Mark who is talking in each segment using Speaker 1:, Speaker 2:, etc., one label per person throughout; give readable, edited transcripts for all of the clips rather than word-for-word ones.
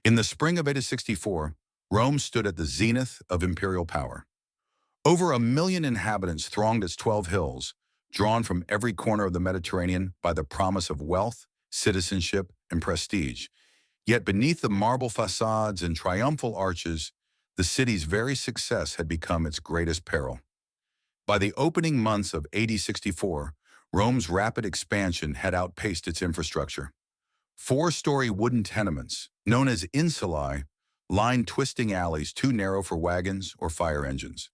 Speaker 1: In the spring of 864, Rome stood at the zenith of imperial power. Over 1 million inhabitants thronged its 12 hills, drawn from every corner of the Mediterranean by the promise of wealth, citizenship, and prestige. Yet beneath the marble facades and triumphal arches, the city's very success had become its greatest peril. By the opening months of AD 64, Rome's rapid expansion had outpaced its infrastructure. Four-story wooden tenements, known as insulae, lined twisting alleys too narrow for wagons or fire engines.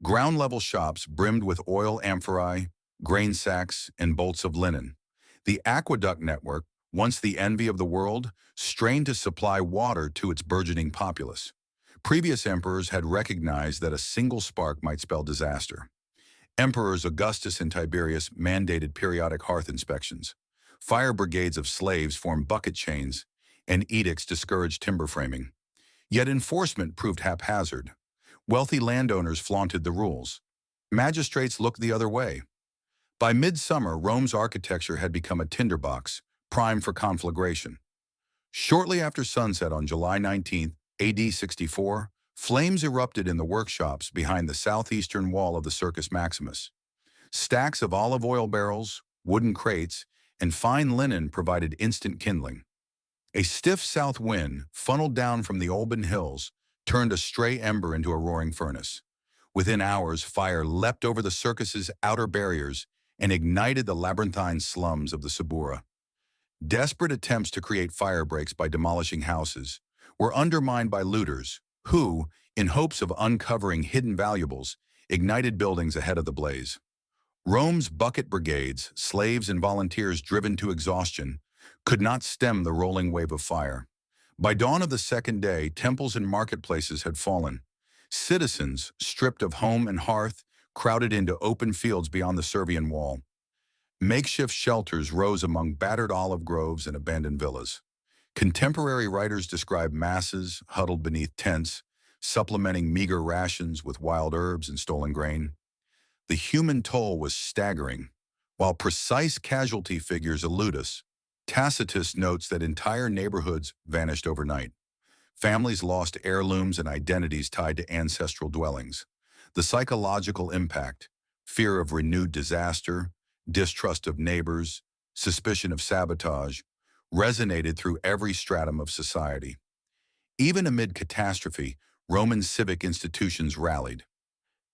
Speaker 1: Ground-level shops brimmed with oil amphorae, grain sacks, and bolts of linen. The aqueduct network, once the envy of the world, strained to supply water to its burgeoning populace. Previous emperors had recognized that a single spark might spell disaster. Emperors Augustus and Tiberius mandated periodic hearth inspections. Fire brigades of slaves formed bucket chains, and edicts discouraged timber framing. Yet enforcement proved haphazard. Wealthy landowners flaunted the rules. Magistrates looked the other way. By midsummer, Rome's architecture had become a tinderbox, primed for conflagration. Shortly after sunset on July 19, AD 64, flames erupted in the workshops behind the southeastern wall of the Circus Maximus. Stacks of olive oil barrels, wooden crates, and fine linen provided instant kindling. A stiff south wind, funneled down from the Alban Hills, turned a stray ember into a roaring furnace. Within hours, fire leapt over the circus's outer barriers and ignited the labyrinthine slums of the Subura. Desperate attempts to create fire breaks by demolishing houses were undermined by looters who, in hopes of uncovering hidden valuables, ignited buildings ahead of the blaze. Rome's bucket brigades, slaves and volunteers driven to exhaustion, could not stem the rolling wave of fire. By dawn of the second day, temples and marketplaces had fallen. Citizens, stripped of home and hearth, crowded into open fields beyond the Servian wall. Makeshift shelters rose among battered olive groves and abandoned villas. Contemporary writers describe masses huddled beneath tents, supplementing meager rations with wild herbs and stolen grain. The human toll was staggering. While precise casualty figures elude us, Tacitus notes that entire neighborhoods vanished overnight. Families lost heirlooms and identities tied to ancestral dwellings. The psychological impact, fear of renewed disaster, distrust of neighbors, suspicion of sabotage, resonated through every stratum of society. Even amid catastrophe, Roman civic institutions rallied.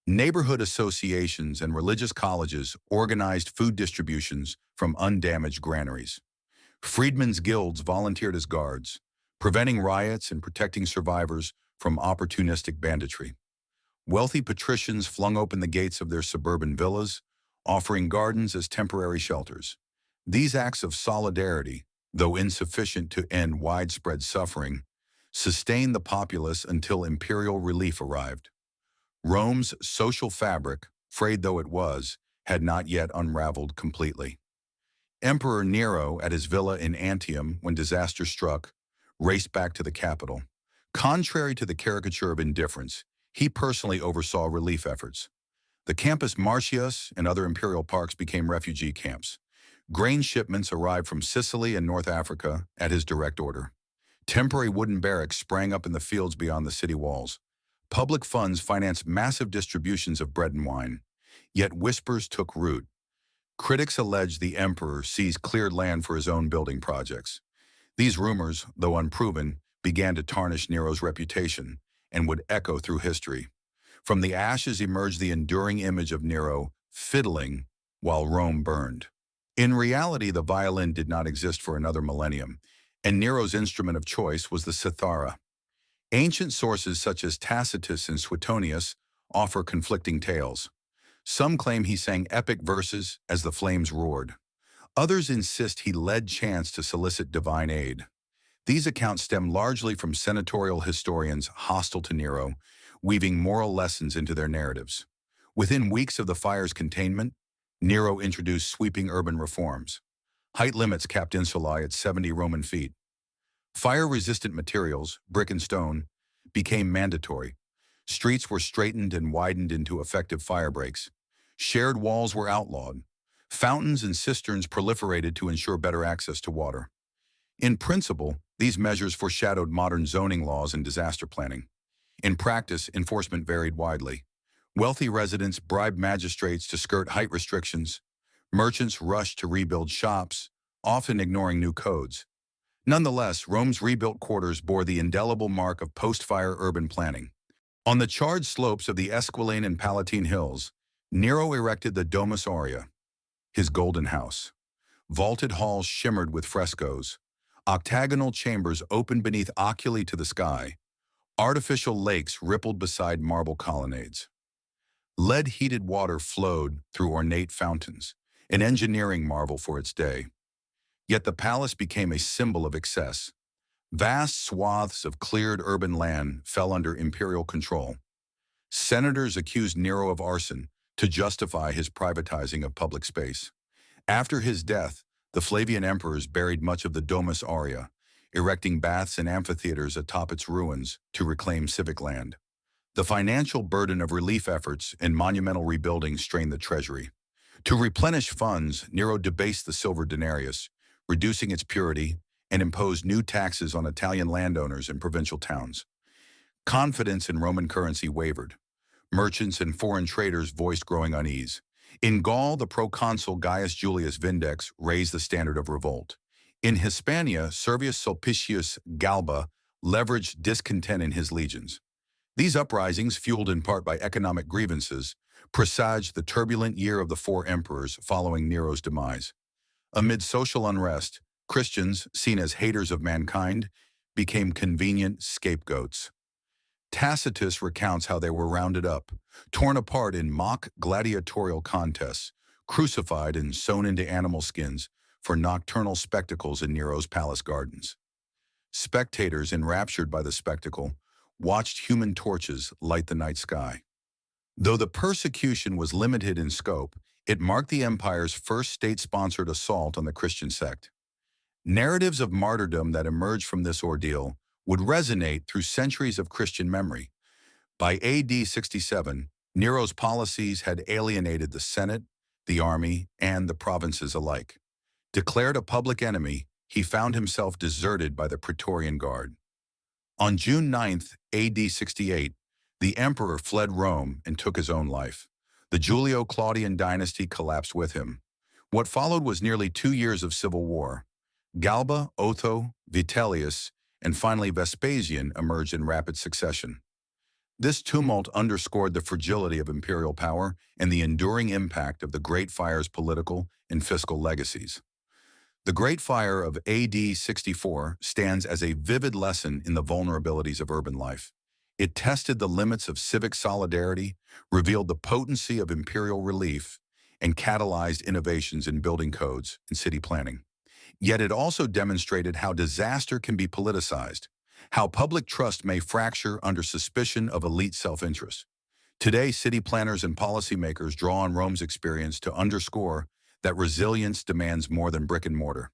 Speaker 1: Neighborhood associations and religious colleges organized food distributions from undamaged granaries. Freedmen's guilds volunteered as guards, preventing riots and protecting survivors from opportunistic banditry. Wealthy patricians flung open the gates of their suburban villas, offering gardens as temporary shelters. These acts of solidarity, though insufficient to end widespread suffering, sustained the populace until imperial relief arrived. Rome's social fabric, frayed though it was, had not yet unraveled completely. Emperor Nero, at his villa in Antium when disaster struck, raced back to the capital. Contrary to the caricature of indifference, he personally oversaw relief efforts. The Campus Martius and other imperial parks became refugee camps. Grain shipments arrived from Sicily and North Africa at his direct order. Temporary wooden barracks sprang up in the fields beyond the city walls. Public funds financed massive distributions of bread and wine. Yet whispers took root. Critics alleged the emperor seized cleared land for his own building projects. These rumors, though unproven, began to tarnish Nero's reputation and would echo through history. From the ashes emerged the enduring image of Nero fiddling while Rome burned. In reality, the violin did not exist for another millennium, and Nero's instrument of choice was the cithara. Ancient sources such as Tacitus and Suetonius offer conflicting tales. Some claim he sang epic verses as the flames roared. Others insist he led chants to solicit divine aid. These accounts stem largely from senatorial historians hostile to Nero, weaving moral lessons into their narratives. Within weeks of the fire's containment, Nero introduced sweeping urban reforms. Height limits capped insulae at 70 Roman feet. Fire-resistant materials, brick and stone, became mandatory. Streets were straightened and widened into effective fire breaks. Shared walls were outlawed. Fountains and cisterns proliferated to ensure better access to water. In principle, These measures foreshadowed modern zoning laws and disaster planning. In practice, enforcement varied widely. Wealthy residents bribed magistrates to skirt height restrictions. Merchants rushed to rebuild shops, often ignoring new codes. Nonetheless, Rome's rebuilt quarters bore the indelible mark of post-fire urban planning. On the charred slopes of the Esquiline and Palatine Hills, Nero erected the Domus Aurea, his golden house. Vaulted halls shimmered with frescoes. Octagonal chambers opened beneath oculi to the sky. Artificial lakes rippled beside marble colonnades. Lead-heated water flowed through ornate fountains, an engineering marvel for its day. Yet the palace became a symbol of excess. Vast swaths of cleared urban land fell under imperial control. Senators accused Nero of arson to justify his privatizing of public space. After his death, the Flavian emperors buried much of the Domus Aurea, erecting baths and amphitheaters atop its ruins to reclaim civic land. The financial burden of relief efforts and monumental rebuilding strained the treasury. To replenish funds, Nero debased the silver denarius, reducing its purity, and imposed new taxes on Italian landowners and provincial towns. Confidence in Roman currency wavered. Merchants and foreign traders voiced growing unease. In Gaul, the proconsul Gaius Julius Vindex raised the standard of revolt. In Hispania, Servius Sulpicius Galba leveraged discontent in his legions. These uprisings, fueled in part by economic grievances, presaged the turbulent year of the four emperors following Nero's demise. Amid social unrest, Christians, seen as haters of mankind, became convenient scapegoats. Tacitus recounts how they were rounded up, torn apart in mock gladiatorial contests, crucified and sewn into animal skins for nocturnal spectacles in Nero's palace gardens. Spectators, enraptured by the spectacle, watched human torches light the night sky. Though the persecution was limited in scope, it marked the empire's first state-sponsored assault on the Christian sect. Narratives of martyrdom that emerged from this ordeal would resonate through centuries of Christian memory. By AD 67, Nero's policies had alienated the Senate, the army, and the provinces alike. Declared a public enemy, he found himself deserted by the Praetorian Guard. On June 9, AD 68, the emperor fled Rome and took his own life. The Julio-Claudian dynasty collapsed with him. What followed was nearly 2 years of civil war. Galba, Otho, Vitellius, and finally Vespasian emerged in rapid succession. This tumult underscored the fragility of imperial power and the enduring impact of the Great Fire's political and fiscal legacies. The Great Fire of AD 64 stands as a vivid lesson in the vulnerabilities of urban life. It tested the limits of civic solidarity, revealed the potency of imperial relief, and catalyzed innovations in building codes and city planning. Yet it also demonstrated how disaster can be politicized, how public trust may fracture under suspicion of elite self-interest. Today, city planners and policymakers draw on Rome's experience to underscore that resilience demands more than brick and mortar.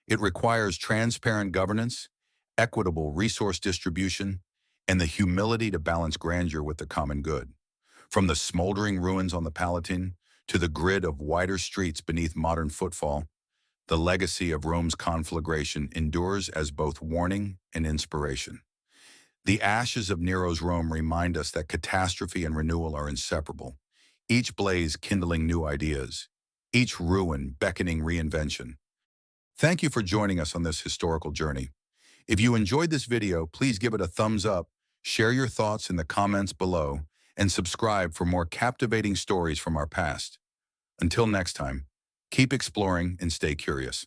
Speaker 1: It requires transparent governance, equitable resource distribution, and the humility to balance grandeur with the common good. From the smoldering ruins on the Palatine to the grid of wider streets beneath modern footfall, the legacy of Rome's conflagration endures as both warning and inspiration. The ashes of Nero's Rome remind us that catastrophe and renewal are inseparable, each blaze kindling new ideas, each ruin beckoning reinvention. Thank you for joining us on this historical journey. If you enjoyed this video, please give it a thumbs up, share your thoughts in the comments below, and subscribe for more captivating stories from our past. Until next time, keep exploring and stay curious.